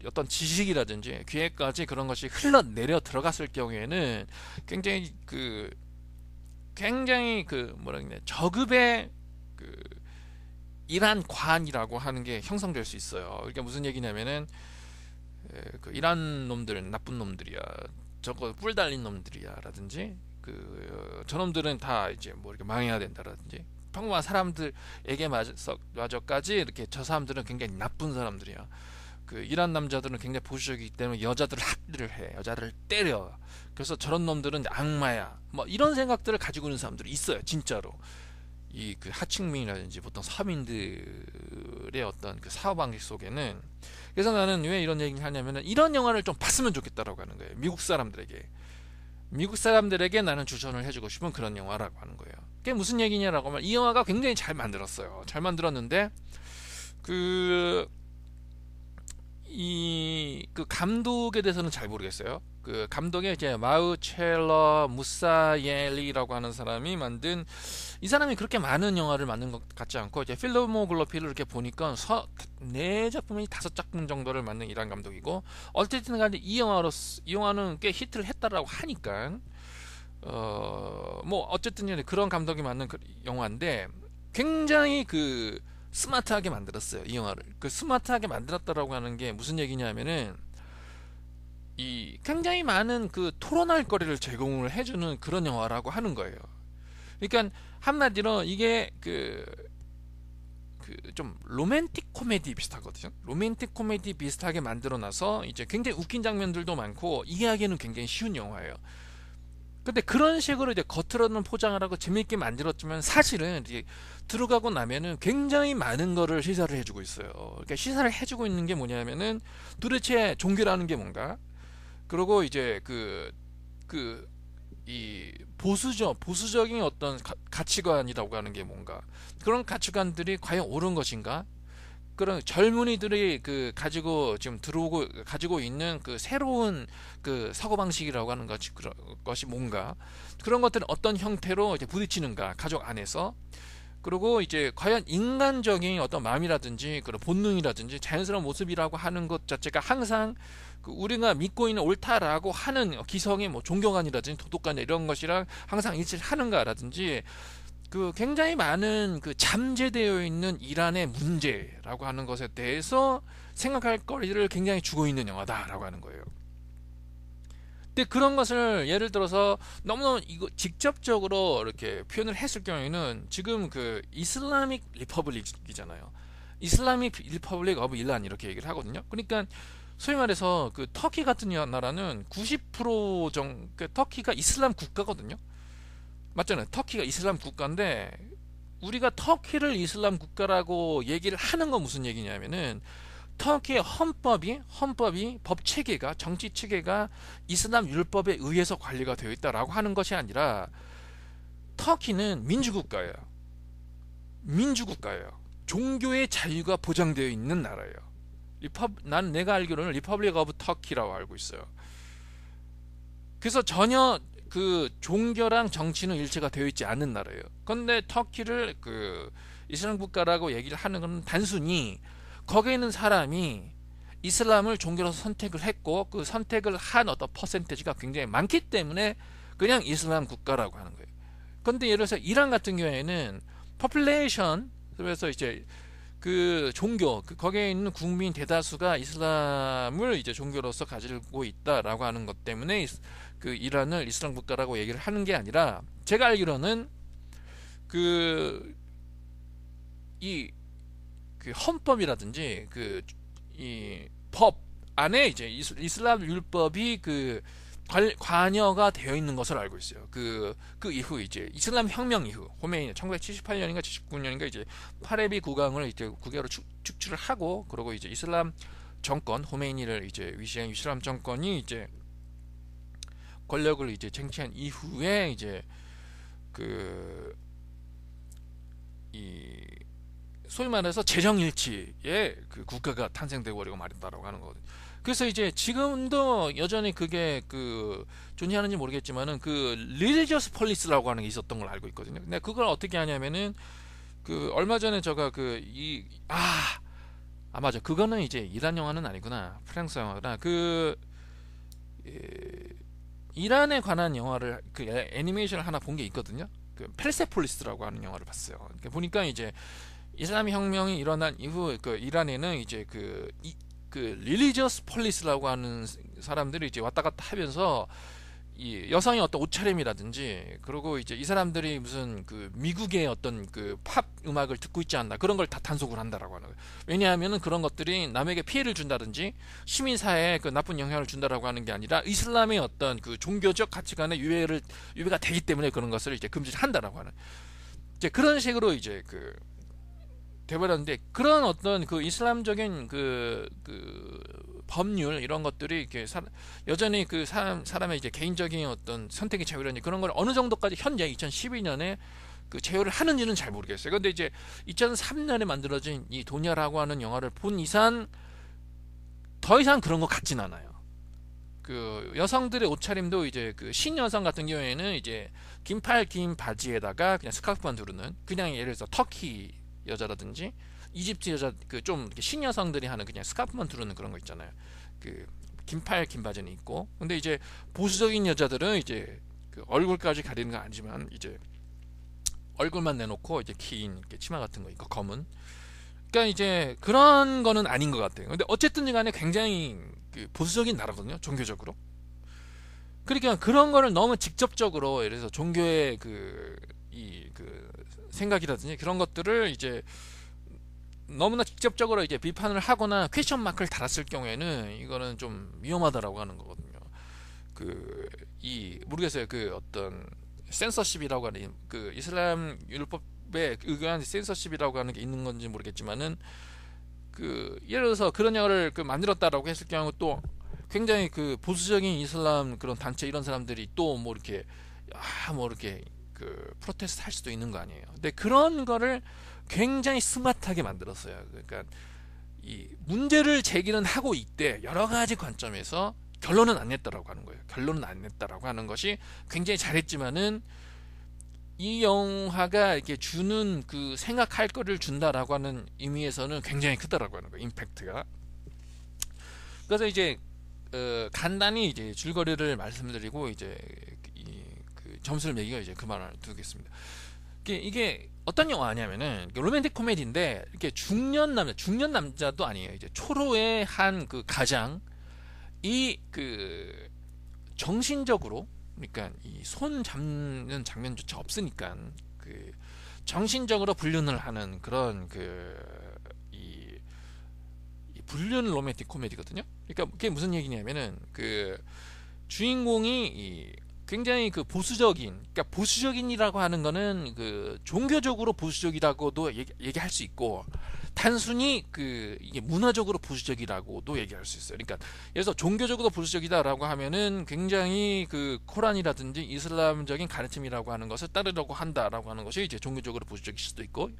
어떤 지식이라든지 귀에까지 그런 것이 흘러내려 들어갔을 경우에는 굉장히 뭐라 그러냐 저급의 이란관이라고 하는 게 형성될 수 있어요. 그러니까 무슨 얘기냐면은 이란 놈들은 나쁜 놈들이야, 저거 뿔 달린 놈들이야라든지 저놈들은 다 이제 뭐 이렇게 망해야 된다라든지 평범한 사람들에게 마저까지 이렇게 저 사람들은 굉장히 나쁜 사람들이야. 이란 남자들은 굉장히 보수적이기 때문에 여자들을 학대를 해, 여자들을 때려. 그래서 저런 놈들은 악마야. 뭐 이런 생각들을 가지고 있는 사람들이 있어요, 진짜로. 하층민이라든지 보통 서민들의 어떤 사고 방식 속에는. 그래서 나는 왜 이런 얘기를 하냐면은 이런 영화를 좀 봤으면 좋겠다라고 하는 거예요. 미국 사람들에게 나는 추천을 해주고 싶은 그런 영화라고 하는 거예요. 그게 무슨 얘기냐라고 하면 이 영화가 굉장히 잘 만들었어요. 잘 만들었는데 감독에 대해서는 잘 모르겠어요. 감독의 이제 마우첼러 무사옐리라고 하는 사람이 만든, 이 사람이 그렇게 많은 영화를 만든 것 같지 않고 이제 필모그래피를 이렇게 보니까 4작품이 5작품 정도를 만든 이란 감독이고, 어쨌든 간에 이 영화는 꽤 히트를 했다라고 하니까 뭐 어쨌든 그런 감독이 만든 영화인데 굉장히 스마트하게 만들었어요. 이 영화를 스마트하게 만들었다라고 하는 게 무슨 얘기냐면은 굉장히 많은 토론할 거리를 제공을 해주는 그런 영화라고 하는 거예요. 그러니까 한마디로 이게 좀 로맨틱 코미디 비슷하거든요. 로맨틱 코미디 비슷하게 만들어놔서 이제 굉장히 웃긴 장면들도 많고 이해하기는 굉장히 쉬운 영화예요. 근데 그런 식으로 이제 겉으로는 포장을 하고 재밌게 만들었지만 사실은 이제 들어가고 나면은 굉장히 많은 거를 시사를 해주고 있어요. 그러니까 시사를 해주고 있는 게 뭐냐면은 도대체 종교라는 게 뭔가, 그리고 이제 이 보수적인 어떤 가치관이라고 하는 게 뭔가, 그런 가치관들이 과연 옳은 것인가, 그런 젊은이들이 가지고 있는 새로운 사고방식이라고 하는 것이 뭔가, 그런 것들은 어떤 형태로 이제 부딪히는가 가족 안에서, 그리고 이제 과연 인간적인 어떤 마음이라든지 그런 본능이라든지 자연스러운 모습이라고 하는 것 자체가 항상 그 우리가 믿고 있는 옳다라고 하는 기성의 뭐 종교관이라든지 도덕관 이런 것이랑 항상 일치하는가라든지 그 굉장히 많은 그 잠재되어 있는 이란의 문제라고 하는 것에 대해서 생각할 거리를 굉장히 주고 있는 영화다라고 하는 거예요. 근데 그런 것을 예를 들어서 너무너무 이거 직접적으로 이렇게 표현을 했을 경우에는 지금 그 이슬라믹 리퍼블릭이잖아요. 이슬라믹 리퍼블릭 오브 이란 이렇게 얘기를 하거든요. 그러니까 소위 말해서 그 터키 같은 나라는 90% 정도 그 터키가 이슬람 국가거든요. 맞잖아요. 터키가 이슬람 국가인데 우리가 터키를 이슬람 국가라고 얘기를 하는 건 무슨 얘기냐면은 터키의 헌법이 법 체계가 정치 체계가 이슬람 율법에 의해서 관리가 되어 있다라고 하는 것이 아니라 터키는 민주국가예요. 민주국가예요. 종교의 자유가 보장되어 있는 나라예요. 난 내가 알기로는 리퍼블릭 오브 터키라고 알고 있어요. 그래서 전혀 그 종교랑 정치는 일체가 되어 있지 않은 나라예요. 그런데 터키를 그 이슬람 국가라고 얘기를 하는 건 단순히 거기에 있는 사람이 이슬람을 종교로서 선택을 했고 그 선택을 한 어떤 퍼센테이지가 굉장히 많기 때문에 그냥 이슬람 국가라고 하는 거예요. 그런데 예를 들어서 이란 같은 경우에는 퍼플레이션 그래서 이제 그 종교 거기에 있는 국민 대다수가 이슬람을 이제 종교로서 가지고 있다라고 하는 것 때문에 그 이란을 이슬람 국가라고 얘기를 하는 게 아니라 제가 알기로는 그 헌법이라든지 이 법 안에 이제 이슬람 율법이 그 관여가 되어 있는 것을 알고 있어요. 그 이후 이제 이슬람 혁명 이후 호메이니 1978년인가 79년인가 이제 파레비 국왕을 이제 국외로 축출을 하고 그리고 이제 이슬람 정권 호메이니를 이제 위시한 이슬람 정권이 이제 권력을 이제 쟁취한 이후에 이제 이 소위 말해서 재정일치의 그 국가가 탄생되고 버리고 말인다라고 하는 거거든요. 그래서 이제 지금도 여전히 그게 그 존재하는지 모르겠지만은 그 리리저스 폴리스라고 하는 게 있었던 걸 알고 있거든요. 근데 그걸 어떻게 하냐면은 그 얼마 전에 제가 맞아. 그거는 이제 이란 영화는 아니구나. 프랑스 영화구나. 이란에 관한 영화를 그 애니메이션을 하나 본 게 있거든요. 그 펠세폴리스라고 하는 영화를 봤어요. 그러니까 보니까 이제 이슬람 혁명이 일어난 이후 그 이란에는 이제 그 릴리저스 폴리스라고 하는 사람들이 이제 왔다 갔다 하면서 이 여성의 어떤 옷차림이라든지 그리고 이제 이 사람들이 무슨 그 미국의 어떤 그 팝 음악을 듣고 있지 않나 그런 걸 다 단속을 한다라고 하는 거예요. 왜냐하면은 그런 것들이 남에게 피해를 준다든지 시민 사회에 그 나쁜 영향을 준다라고 하는 게 아니라 이슬람의 어떤 그 종교적 가치관에 유배가 되기 때문에 그런 것을 이제 금지를 한다라고 하는 이제 그런 식으로 이제 돼버렸는데 그런 어떤 그 이슬람적인 그 법률 이런 것들이 이렇게 여전히 그 사람의 이제 개인적인 어떤 선택의 자유라든지 그런 걸 어느 정도까지 현재 2012년에 그 제어를 하는지는 잘 모르겠어요. 근데 이제 2003년에 만들어진 이 도냐라고 하는 영화를 본 이상 더 이상 그런 것 같진 않아요. 그 여성들의 옷차림도 이제 그 신여성 같은 경우에는 이제 긴 바지에다가 그냥 스카프만 두르는 그냥 예를 들어서 터키 여자라든지 이집트 여자 그 좀 신여성들이 하는 그냥 스카프만 두르는 그런 거 있잖아요. 그 긴 바지는 있고 근데 이제 보수적인 여자들은 이제 그 얼굴까지 가리는 건 아니지만 이제 얼굴만 내놓고 이제 긴 치마 같은 거 있고 검은 그러니까 이제 그런 거는 아닌 것 같아요. 근데 어쨌든 간에 굉장히 그 보수적인 나라거든요. 종교적으로. 그러니까 그런 거를 너무 직접적으로 예를 들어서 종교의 그 생각이라든지 그런 것들을 이제 너무나 직접적으로 이제 비판을 하거나 퀘스천 마크를 달았을 경우에는 이거는 좀 위험하다라고 하는 거거든요. 모르겠어요. 그 어떤 센서십이라고 하는 그 이슬람 율법에 의거한 센서십이라고 하는 게 있는 건지 모르겠지만은 그 예를 들어서 그런 영화를 만들었다라고 했을 경우 또 굉장히 그 보수적인 이슬람 그런 단체 이런 사람들이 또 뭐 이렇게 그 프로테스트 할 수도 있는 거 아니에요. 근데 그런 거를 굉장히 스마트하게 만들었어요. 그러니까 이 문제를 제기는 하고 있대 여러 가지 관점에서 결론은 안 냈다라고 하는 거예요. 결론은 안 냈다라고 하는 것이 굉장히 잘했지만은 이 영화가 이렇게 주는 그 생각할 거를 준다라고 하는 의미에서는 굉장히 크다라고 하는 거예요. 임팩트가. 그래서 이제 간단히 이제 줄거리를 말씀드리고 이제 그 점수를 매기고 이제 그만을 두겠습니다. 이게 어떤 영화냐면은 로맨틱 코미디인데 이렇게 중년 남자도 아니에요. 이제 초로의 한 그 가장 이 그 정신적으로, 그러니까 이 손 잡는 장면조차 없으니까 그 정신적으로 불륜을 하는 그런 이 불륜 로맨틱 코미디거든요. 그러니까 그게 무슨 얘기냐면은 그 주인공이 굉장히 그 보수적인, 그러니까 보수적인이라고 하는 거는 그 종교적으로 보수적이라고도 얘기할 수 있고, 단순히 그 이게 문화적으로 보수적이라고도 얘기할 수 있어요. 그러니까 그래서 종교적으로 보수적이다라고 하면은 굉장히 그 코란이라든지 이슬람적인 가르침이라고 하는 것을 따르려고 한다라고 하는 것이 이제 종교적으로 보수적일 수도 있고,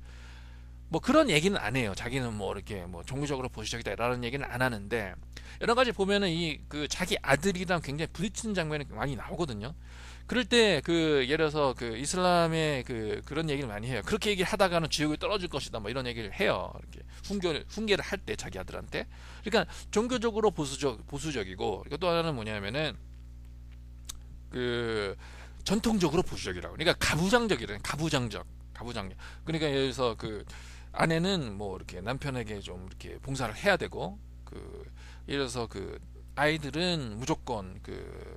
뭐 그런 얘기는 안 해요. 자기는 뭐 이렇게 뭐 종교적으로 보수적이다라는 얘기는 안 하는데, 여러 가지 보면은 이 그 자기 아들이랑 굉장히 부딪히는 장면이 많이 나오거든요. 그럴 때 그 예를 들어서 그 이슬람의 그런 얘기를 많이 해요. 그렇게 얘기를 하다가는 지옥에 떨어질 것이다, 뭐 이런 얘기를 해요. 이렇게 훈계를 할 때 자기 아들한테. 그러니까 종교적으로 보수적이고, 그리고 또 하나는 뭐냐면은 그 전통적으로 보수적이라고. 그러니까 가부장적. 그러니까 예를 들어서 그 아내는 뭐 이렇게 남편에게 좀 이렇게 봉사를 해야 되고, 그 예를 들어서 그 아이들은 무조건 그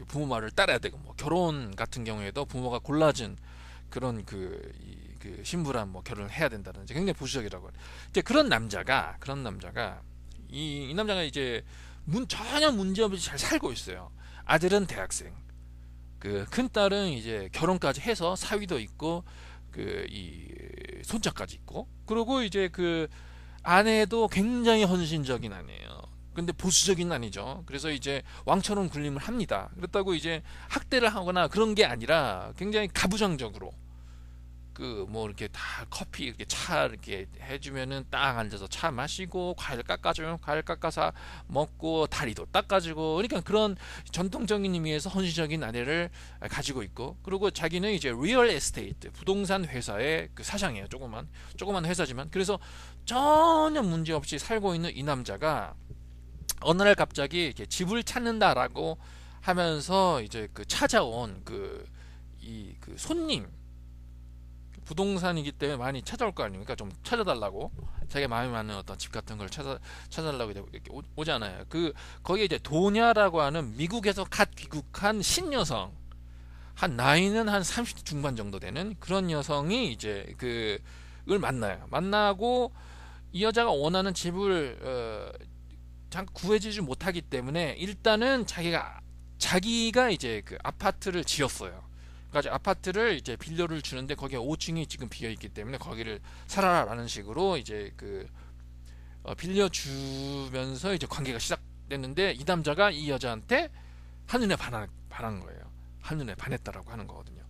부모 말을 따라야 되고, 뭐 결혼 같은 경우에도 부모가 골라준 그런 그 신부랑 뭐 결혼을 해야 된다든지 굉장히 보수적이라고. 이제 그런 남자가 이 남자가 이제 전혀 문제없이 잘 살고 있어요. 아들은 대학생, 그 큰 딸은 이제 결혼까지 해서 사위도 있고 그 이 손자까지 있고, 그리고 이제 그 아내도 굉장히 헌신적인 아내예요. 근데 보수적인 아니죠. 그래서 이제 왕처럼 군림을 합니다. 그렇다고 이제 학대를 하거나 그런 게 아니라 굉장히 가부장적으로 그 뭐 이렇게 다 커피 이렇게 차 이렇게 해주면은 딱 앉아서 차 마시고, 과일 깎아주면 과일 깎아서 먹고, 다리도 닦아주고, 그러니까 그런 전통적인 의미에서 헌신적인 아내를 가지고 있고, 그리고 자기는 이제 리얼 에스테이트 부동산 회사의 그 사장이에요. 조그만 회사지만. 그래서 전혀 문제 없이 살고 있는 이 남자가 어느 날 갑자기 이렇게 집을 찾는다라고 하면서 이제 그 찾아온 그 손님, 부동산이기 때문에 많이 찾아올 거 아닙니까? 좀 찾아달라고, 자기 마음에 맞는 어떤 집 같은 걸 찾아달라고 이렇게 오잖아요. 거기에 이제 도냐라고 하는 미국에서 갓 귀국한 신여성, 나이는 한 30대 중반 정도 되는 그런 여성이 이제 그을 만나고, 이 여자가 원하는 집을 구해주지 못하기 때문에 일단은 자기가 이제 그 아파트를 지었어요. 그러니까 아파트를 이제 빌려를 주는데 거기에 5층이 지금 비어 있기 때문에 거기를 살아라라는 식으로 이제 빌려주면서 이제 관계가 시작됐는데, 이 남자가 이 여자한테 한눈에 반한 거예요. 한눈에 반했다라고 하는 거거든요.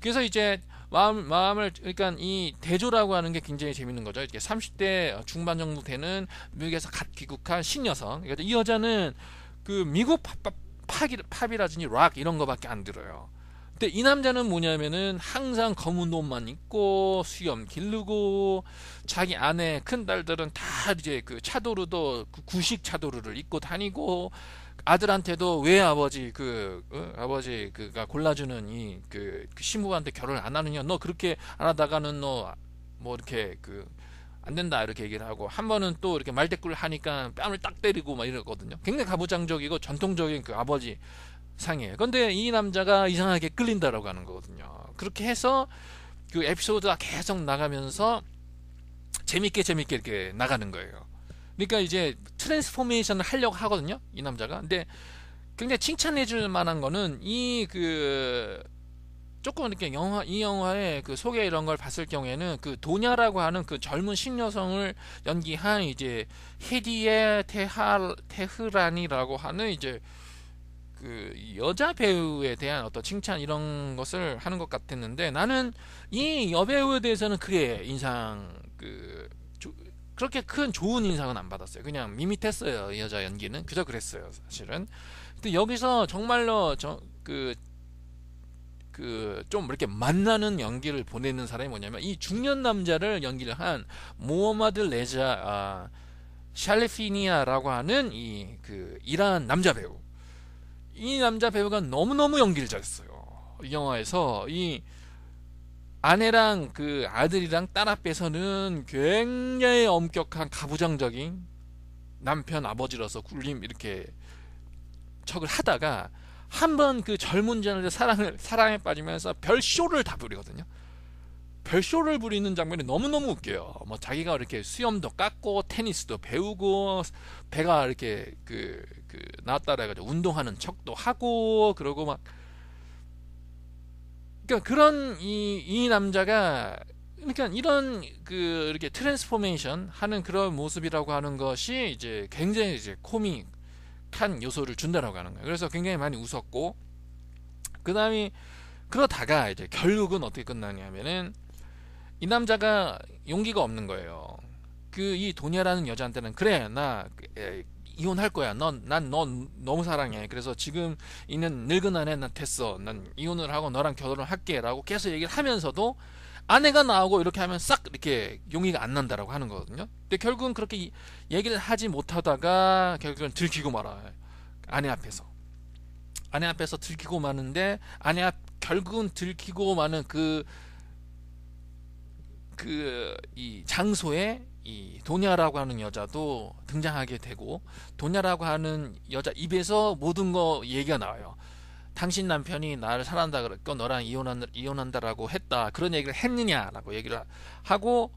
그래서 이제 마음을, 그러니까 이 대조라고 하는 게 굉장히 재밌는 거죠. 이렇게 30대 중반 정도 되는 미국에서 갓 귀국한 신여성. 그러니까 이 여자는 그 미국 팝이라든지 락 이런 거밖에 안 들어요. 근데 이 남자는 뭐냐면은 항상 검은 옷만 입고 수염 기르고, 자기 아내 큰 딸들은 다 이제 그 차도르도 구식 차도르를 입고 다니고, 아들한테도 왜 아버지가 골라주는 그 신부한테 결혼을 안 하느냐, 너 그렇게 안 하다가는 너 뭐 이렇게 안 된다 이렇게 얘기를 하고, 한 번은 또 이렇게 말대꾸를 하니까 뺨을 딱 때리고 막 이러거든요. 굉장히 가부장적이고 전통적인 그 아버지 상이에요. 근데 이 남자가 이상하게 끌린다라고 하는 거거든요. 그렇게 해서 그 에피소드가 계속 나가면서 재밌게 이렇게 나가는 거예요. 그러니까 이제 트랜스포메이션을 하려고 하거든요, 이 남자가. 근데 굉장히 칭찬해줄 만한 거는 조금 이렇게 이 영화의 그 소개 이런 걸 봤을 경우에는 그 도냐라고 하는 그 젊은 신여성을 연기한 이제 헤디에 테흐란이라고 하는 이제 그 여자 배우에 대한 어떤 칭찬 이런 것을 하는 것 같았는데, 나는 이 여배우에 대해서는 그게 그렇게 큰 좋은 인상은 안 받았어요. 그냥 밋밋했어요. 이 여자 연기는 그저 그랬어요, 사실은. 근데 여기서 정말로 그 그 좀 이렇게 만나는 연기를 보내는 사람이 뭐냐면 이 중년 남자를 연기를 한 모하마드 레자 샬리피니아라고 하는 이 그 이란 남자 배우. 이 남자 배우가 너무너무 연기를 잘했어요. 이 영화에서 이 아내랑 그 아들이랑 딸 앞에서는 굉장히 엄격한 가부장적인 남편 아버지로서 굴림 이렇게 척을 하다가 한번 그 젊은 자들의 사랑에 빠지면서 별쇼를 다 부리거든요. 별쇼를 부리는 장면이 너무너무 웃겨요. 뭐 자기가 이렇게 수염도 깎고 테니스도 배우고 배가 이렇게 그 나왔다 해가지고 운동하는 척도 하고 그러고 막 그러니까 그런 이 남자가 그러니까 이런 그 이렇게 트랜스포메이션 하는 그런 모습이라고 하는 것이 이제 굉장히 이제 코믹한 요소를 준다라고 하는 거예요. 그래서 굉장히 많이 웃었고 그 다음에 그러다가 이제 결국은 어떻게 끝나냐면은 이 남자가 용기가 없는 거예요. 그 이 도냐라는 여자한테는 그래 나 이혼할 거야. 난 너 너무 사랑해. 그래서 지금 있는 늙은 아내 난 됐어. 난 이혼을 하고 너랑 결혼을 할게라고 계속 얘기를 하면서도 아내가 나오고 이렇게 하면 싹 이렇게 용기가 안 난다라고 하는 거거든요. 근데 결국은 그렇게 얘기를 하지 못하다가 결국은 들키고 말아요. 아내 앞에서. 아내 앞에서 들키고 마는데 결국은 들키고 마는 이 장소에 이 도냐라고 하는 여자도 등장하게 되고 도냐라고 하는 여자 입에서 모든 거 얘기가 나와요. 당신 남편이 나를 사랑한다 그랬고 너랑 이혼한다라고 했다. 그런 얘기를 했느냐라고 얘기를 하고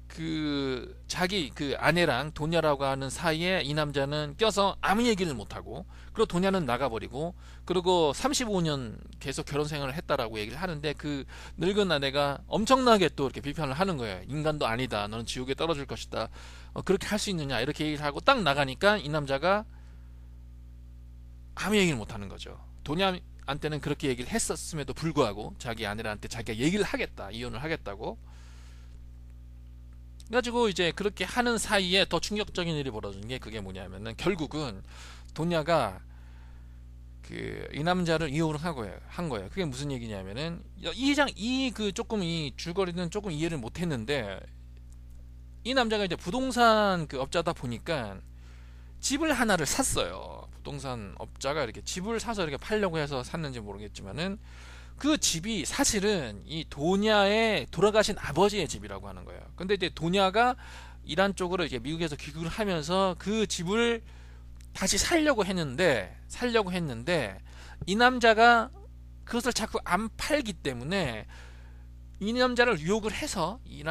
그 자기 그 아내랑 도냐라고 하는 사이에 이 남자는 껴서 아무 얘기를 못하고 그리고 도냐는 나가버리고 그리고 35년 계속 결혼 생활을 했다라고 얘기를 하는데 그 늙은 아내가 엄청나게 또 이렇게 비판을 하는 거예요. 인간도 아니다. 너는 지옥에 떨어질 것이다. 그렇게 할 수 있느냐 이렇게 얘기를 하고 딱 나가니까 이 남자가 아무 얘기를 못하는 거죠. 도냐한테는 그렇게 얘기를 했었음에도 불구하고 자기 아내한테 자기가 얘기를 하겠다. 이혼을 하겠다고 그래가지고 이제 그렇게 하는 사이에 더 충격적인 일이 벌어진 게 그게 뭐냐면은 결국은 도냐가 이 남자를 이혼을 한 거예요. 그게 무슨 얘기냐면은 조금 이 줄거리는 조금 이해를 못했는데 이 남자가 이제 부동산 그 업자다 보니까 집을 하나를 샀어요. 부동산 업자가 이렇게 집을 사서 이렇게 팔려고 해서 샀는지 모르겠지만은 그 집이 사실은 이 도냐의 돌아가신 아버지의 집이라고 하는 거예요. 근데 이제 도냐가 이란 쪽으로 이제 미국에서 귀국을 하면서 그 집을 다시 살려고 했는데 이 남자가 그것을 자꾸 안 팔기 때문에 이 남자를 유혹을 해서 이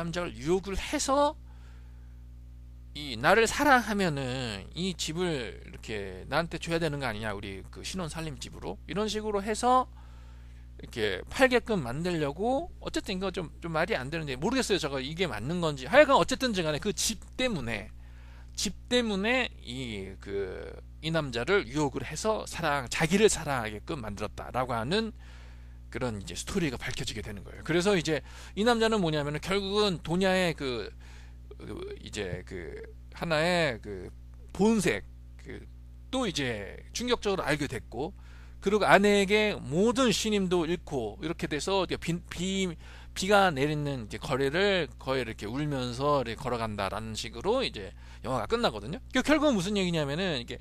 나를 사랑하면은 이 집을 이렇게 나한테 줘야 되는 거 아니냐 우리 그 신혼 살림 집으로 이런 식으로 해서 이렇게 팔게끔 만들려고 어쨌든 이거 좀 말이 안 되는데 모르겠어요. 저거 이게 맞는 건지 하여간 어쨌든 간에 그 집 때문에 이 남자를 유혹을 해서 자기를 사랑하게끔 만들었다라고 하는 그런 이제 스토리가 밝혀지게 되는 거예요. 그래서 이제 이 남자는 뭐냐면은 결국은 도냐의 이제 하나의 본색 또 이제 충격적으로 알게 됐고 그리고 아내에게 모든 신임도 잃고 이렇게 돼서 비가 내리는 이제 거리를 거의 이렇게 울면서 이렇게 걸어간다라는 식으로 이제 영화가 끝나거든요. 결국은 무슨 얘기냐면은 이게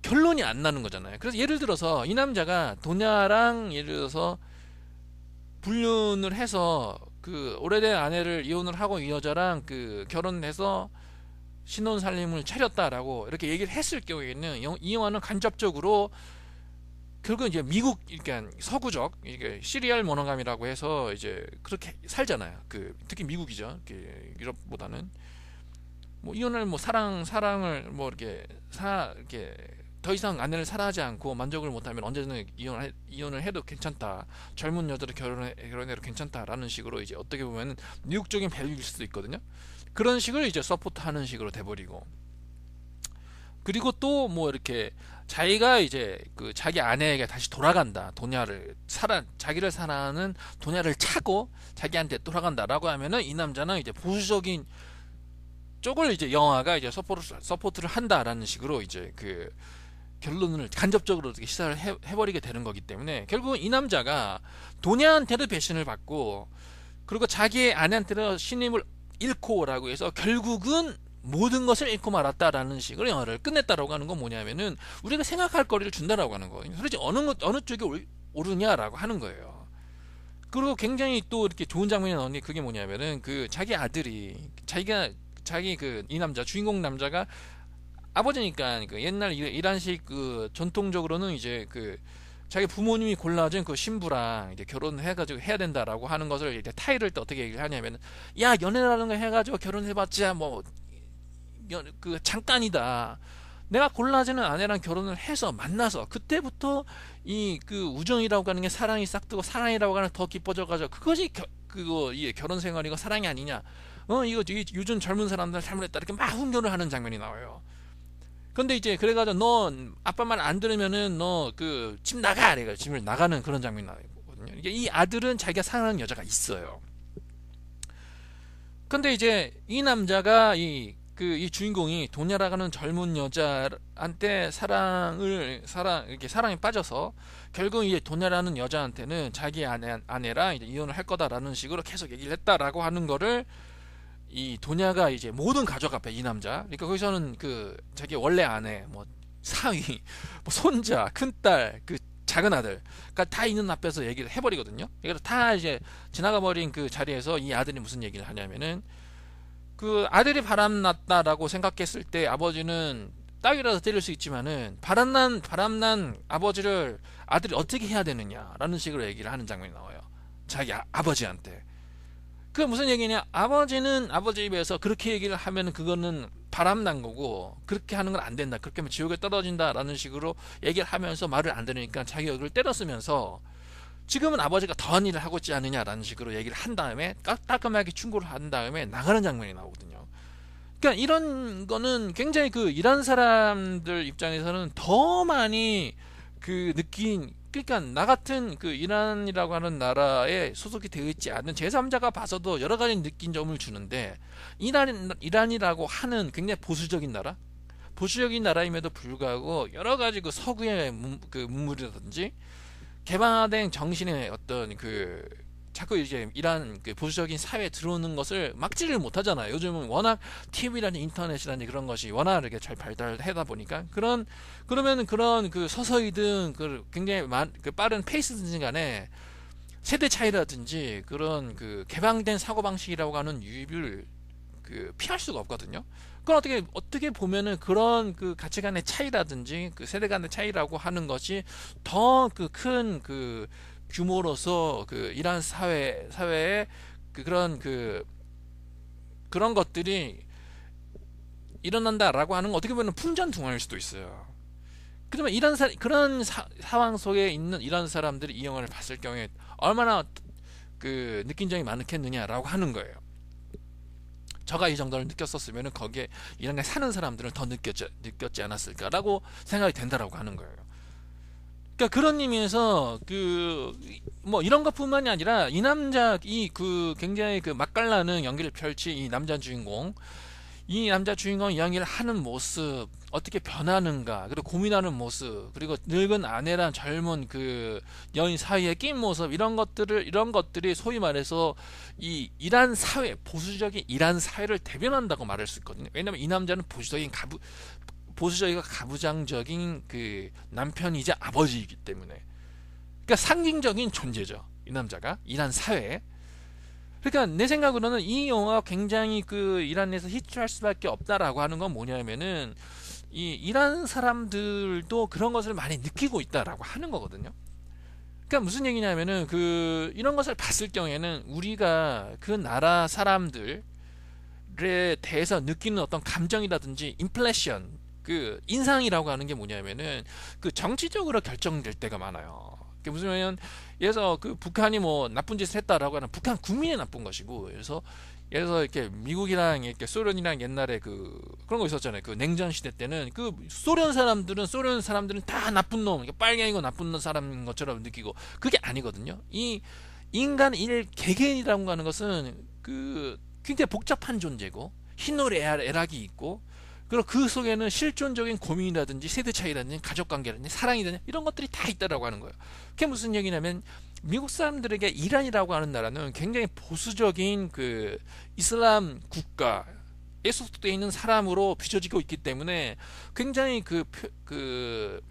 결론이 안 나는 거잖아요. 그래서 예를 들어서 이 남자가 도냐랑 예를 들어서 불륜을 해서 오래된 아내를 이혼을 하고 이 여자랑 결혼해서 신혼 살림을 차렸다라고 이렇게 얘기를 했을 경우에는 이 영화는 간접적으로 결국은 이제 미국 그러니까 서구적 이게 시리얼 모노감이라고 해서 이제 그렇게 살잖아요. 특히 미국이죠. 유럽보다는 뭐 이혼을 뭐 사랑을 뭐 이렇게 더 이상 아내를 사랑하지 않고 만족을 못하면 언제든 이혼을 해도 괜찮다. 젊은 여자를 결혼해도 괜찮다라는 식으로 이제 어떻게 보면 미국적인 밸류일 수도 있거든요. 그런 식으로 이제 서포트하는 식으로 돼버리고 그리고 또 뭐 이렇게 자기가 이제 자기 아내에게 다시 돌아간다. 자기를 사랑하는 도냐를 차고 자기한테 돌아간다라고 하면은 이 남자는 이제 보수적인 쪽을 이제 영화가 이제 서포트를 한다라는 식으로 이제 결론을 간접적으로 어떻게 시사를 해버리게 되는 거기 때문에 결국은 이 남자가 도냐한테도 배신을 받고 그리고 자기의 아내한테도 신임을 잃고라고 해서 결국은 모든 것을 잃고 말았다라는 식으로 영화를 끝냈다라고 하는 건 뭐냐면은 우리가 생각할 거리를 준다라고 하는 거예요. 도대체 어느 쪽이 옳으냐라고 하는 거예요. 그리고 굉장히 또 이렇게 좋은 장면이 나오는 게 그게 뭐냐면은 그 자기 아들이 자기 그 이 남자 주인공 남자가 아버지니까 그 옛날 이란식 그 전통적으로는 이제 그 자기 부모님이 골라준 그 신부랑 이제 결혼을 해가지고 해야 된다라고 하는 것을 이제 타이를 때 어떻게 얘기를 하냐면 야 연애라는 거 해가지고 결혼해봤자 뭐 그 잠깐이다. 내가 골라주는 아내랑 결혼을 해서 만나서 그때부터 이 그 우정이라고 하는 게 사랑이 싹트고 사랑이라고 하는 게 더 깊어져가지고 그것이 그거 이 결혼 생활이고 사랑이 아니냐. 이거 요즘 젊은 사람들 잘못했다 이렇게 막 훈련을 하는 장면이 나와요. 근데 이제 그래가지고 너 아빠 말 안 들으면은 너 그 집 나가 그래가 집을 나가는 그런 장면이 나거든요. 이게 이 아들은 자기가 사랑하는 여자가 있어요. 근데 이제 이 남자가 이 주인공이 도냐라가는 젊은 여자한테 이렇게 사랑에 빠져서 결국 이제 도냐라는 여자한테는 자기 아내랑 이제 이혼을 할 거다라는 식으로 계속 얘기를 했다라고 하는 거를 이 도냐가 이제 모든 가족 앞에 이 남자 그러니까 거기서는 그 자기 원래 아내 뭐 사위 뭐 손자 큰딸 그 작은 아들 그러니까 다 있는 앞에서 얘기를 해버리거든요. 그래서 다 이제 지나가 버린 그 자리에서 이 아들이 무슨 얘기를 하냐면은 그 아들이 바람났다라고 생각했을 때 아버지는 딱이라도 때릴 수 있지만은 바람난 아버지를 아들이 어떻게 해야 되느냐라는 식으로 얘기를 하는 장면이 나와요. 자기 아버지한테. 그 무슨 얘기냐? 아버지는 아버지 입에서 그렇게 얘기를 하면 그거는 바람난 거고 그렇게 하는 건 안 된다. 그렇게 하면 지옥에 떨어진다라는 식으로 얘기를 하면서 말을 안 들으니까 자기 얼굴을 때렸으면서 지금은 아버지가 더한 일을 하고 있지 않느냐라는 식으로 얘기를 한 다음에 따끔하게 충고를 한 다음에 나가는 장면이 나오거든요. 그러니까 이런 거는 굉장히 그 이란 사람들 입장에서는 더 많이 그 그러니까 나 같은 그 이란이라고 하는 나라에 소속이 되어 있지 않은 제3자가 봐서도 여러 가지 느낀 점을 주는데 이란이라고 하는 굉장히 보수적인 나라임에도 불구하고 여러 가지 그 서구의 그 문물이라든지 개방된 정신의 어떤 그 자꾸 이제 이란 그 보수적인 사회에 들어오는 것을 막지를 못하잖아요. 요즘은 워낙 TV라든지 인터넷이라든지 그런 것이 워낙 이렇게 잘 발달하다 보니까 그러면 그런 그 서서히든 그 굉장히 그 빠른 페이스든지 간에 세대 차이라든지 그런 그 개방된 사고 방식이라고 하는 유입을 그 피할 수가 없거든요. 그건 어떻게 보면은 그런 그 가치관의 차이라든지 그 세대 간의 차이라고 하는 것이 더 그 큰 그 규모로서 그 이란 사회에 그런 것들이 일어난다라고 하는 건 어떻게 보면 풍전등화일 수도 있어요. 그러면 그런 상황 속에 있는 이란 사람들이 이 영화를 봤을 경우에 얼마나 그 느낀 점이 많겠느냐라고 하는 거예요. 저가 이 정도를 느꼈었으면 거기에 이란에 사는 사람들은 더 느꼈지 않았을까라고 생각이 된다라고 하는 거예요. 그러니까 그런 의미에서 그 뭐 이런 것뿐만이 아니라 이 남자 그 굉장히 그 맛깔나는 연기를 펼친 이 남자 주인공 이야기를 하는 모습 어떻게 변하는가 그리고 고민하는 모습 그리고 늙은 아내랑 젊은 그 여인 사이에 낀 모습 이런 것들이 소위 말해서 이 이란 사회 보수적인 이란 사회를 대변한다고 말할 수 있거든요. 왜냐하면 이 남자는 보수적이고 가부장적인 그 남편이자 아버지이기 때문에 그러니까 상징적인 존재죠. 이 남자가 이란 사회에. 그러니까 내 생각으로는 이 영화가 굉장히 그 이란에서 히트할 수밖에 없다라고 하는 건 뭐냐면은 이 이란 사람들도 그런 것을 많이 느끼고 있다라고 하는 거거든요. 그러니까 무슨 얘기냐면은 그 이런 것을 봤을 경우에는 우리가 그 나라 사람들에 대해서 느끼는 어떤 감정이라든지 임플레션 그 인상이라고 하는 게 뭐냐면은 그 정치적으로 결정될 때가 많아요. 그게 무슨 말이냐면 예를 들어서 그 북한이 뭐 나쁜 짓을 했다라고 하는 북한 국민이 나쁜 것이고 그래서 이렇게 미국이랑 이렇게 소련이랑 옛날에 그런 거 있었잖아요. 그 냉전 시대 때는 그 소련 사람들은 다 나쁜 놈, 빨갱이고 나쁜 놈 사람인 것처럼 느끼고 그게 아니거든요. 이 인간 개개인이라고 하는 것은 그 굉장히 복잡한 존재고 흰놀이 애락이 있고 그리고 그 속에는 실존적인 고민이라든지 세대 차이라든지 가족 관계라든지 사랑이라든지 이런 것들이 다 있다라고 하는 거예요. 그게 무슨 얘기냐면 미국 사람들에게 이란이라고 하는 나라는 굉장히 보수적인 그 이슬람 국가에 소속되어 있는 사람으로 비춰지고 있기 때문에 굉장히 그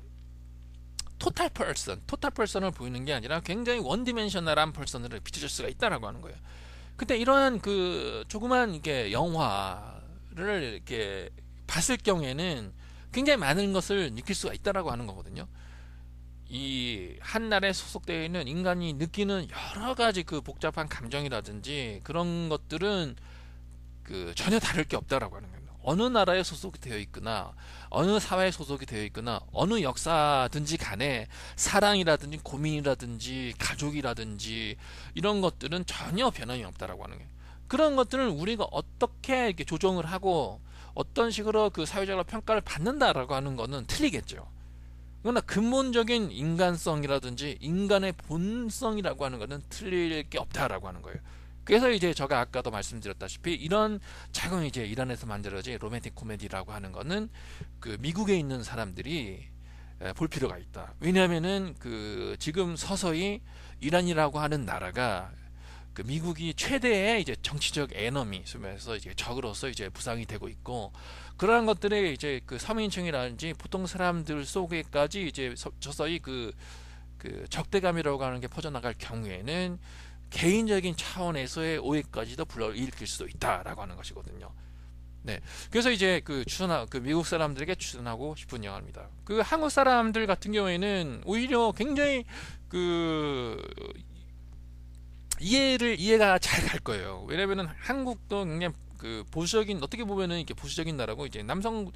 토탈 퍼슨을 보이는 게 아니라 굉장히 원디멘셔널한 퍼슨을 비춰질 수가 있다라고 하는 거예요. 근데 이러한 그 조그만 이게 영화를 이렇게 봤을 경우에는 굉장히 많은 것을 느낄 수가 있다라고 하는 거거든요. 이 한 나라에 소속되어 있는 인간이 느끼는 여러 가지 그 복잡한 감정이라든지 그런 것들은 그 전혀 다를 게 없다라고 하는 거예요. 어느 나라에 소속이 되어 있거나 어느 사회에 소속이 되어 있거나 어느 역사든지 간에 사랑이라든지 고민이라든지 가족이라든지 이런 것들은 전혀 변함이 없다라고 하는 거예요. 그런 것들을 우리가 어떻게 이렇게 조정을 하고 어떤 식으로 그 사회적으로 평가를 받는다라고 하는 거는 틀리겠죠. 그러나 근본적인 인간성이라든지 인간의 본성이라고 하는 것은 틀릴 게 없다라고 하는 거예요. 그래서 이제 제가 아까도 말씀드렸다시피 이런 작은 이제 이란에서 만들어진 로맨틱 코미디라고 하는 거는 그 미국에 있는 사람들이 볼 필요가 있다. 왜냐하면은 그 지금 서서히 이란이라고 하는 나라가 그 미국이 최대의 이제 정치적 에너미에서 이제 적으로서 이제 부상이 되고 있고 그러한 것들에 이제 그 서민층이라든지 보통 사람들 속에까지 이제 서서히 그 적대감이라고 하는 게 퍼져나갈 경우에는 개인적인 차원에서의 오해까지도 불러일으킬 수도 있다라고 하는 것이거든요. 네, 그래서 이제 그 미국 사람들에게 추천하고 싶은 영화입니다. 그 한국 사람들 같은 경우에는 오히려 굉장히 그 이해가 잘 갈 거예요. 왜냐면은 한국도 굉장히 그 보수적인 어떻게 보면은 이렇게 보수적인 나라고 이제 남성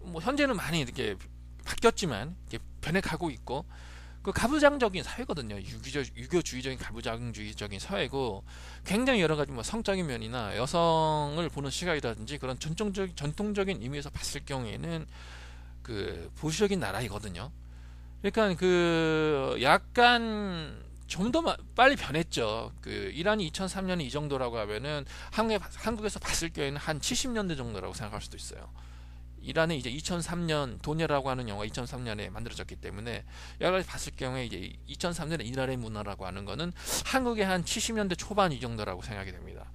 뭐 현재는 많이 이렇게 바뀌었지만 이렇게 변해가고 있고 그 가부장적인 사회거든요. 유교주의적인 가부장주의적인 사회고 굉장히 여러 가지 뭐 성적인 면이나 여성을 보는 시각이라든지 그런 전통적인 의미에서 봤을 경우에는 그 보수적인 나라이거든요. 그러니까 그 약간 좀 더 빨리 변했죠. 그 이란이 2003년이 이 정도라고 하면은 한국에서 봤을 경우에는 한 70년대 정도라고 생각할 수도 있어요. 이란은 이제 2003년 도냐라고 하는 영화 2003년에 만들어졌기 때문에 여러 가지 봤을 경우에 이제 2003년에 이란의 문화라고 하는 거는 한국의 한 70년대 초반 이 정도라고 생각이 됩니다.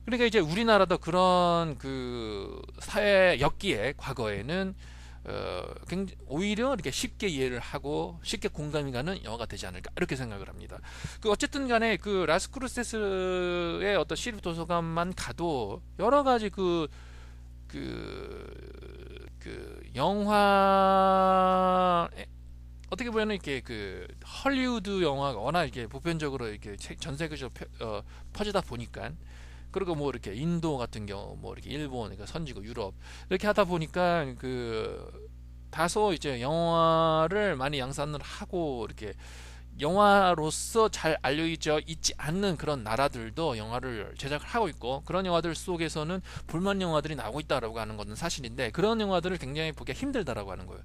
그러니까 이제 우리나라도 그런 그 사회 였기에 과거에는 오히려 이렇게 쉽게 이해를 하고 쉽게 공감이 가는 영화가 되지 않을까 이렇게 생각을 합니다. 그 어쨌든 간에 그 라스크루세스의 어떤 시립 도서관만 가도 여러 가지 그 영화 어떻게 보면 이렇게 그 헐리우드 영화가 워낙 이렇게 보편적으로 이렇게 전 세계적으로 퍼지다 보니까 그리고 뭐 이렇게 인도 같은 경우 뭐 이렇게 일본 그러니까 선지국 유럽 이렇게 하다 보니까 그 다소 이제 영화를 많이 양산을 하고 이렇게 영화로서 잘 알려져 있지 않는 그런 나라들도 영화를 제작을 하고 있고 그런 영화들 속에서는 볼만 영화들이 나오고 있다라고 하는 것은 사실인데 그런 영화들을 굉장히 보기가 힘들다라고 하는 거예요.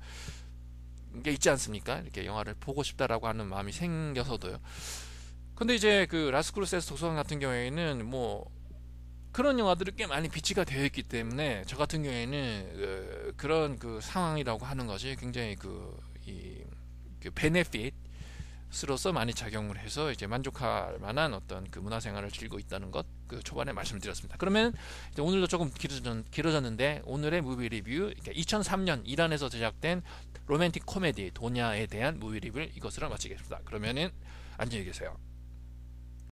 이게 있지 않습니까? 이렇게 영화를 보고 싶다라고 하는 마음이 생겨서도요. 근데 이제 그 라스크루세스 도서관 같은 경우에는 뭐 그런 영화들이 꽤 많이 비치가 되어 있기 때문에 저 같은 경우에는 그런 그 상황이라고 하는 것이 굉장히 그 베네핏 스로서 많이 작용을 해서 이제 만족할 만한 어떤 그 문화생활을 즐기고 있다는 것 그 초반에 말씀드렸습니다. 그러면 이제 오늘도 조금 길어졌는데 오늘의 무비 리뷰 2003년 이란에서 제작된 로맨틱 코미디 도냐에 대한 무비 리뷰를 이것으로 마치겠습니다. 그러면은 안녕히 계세요.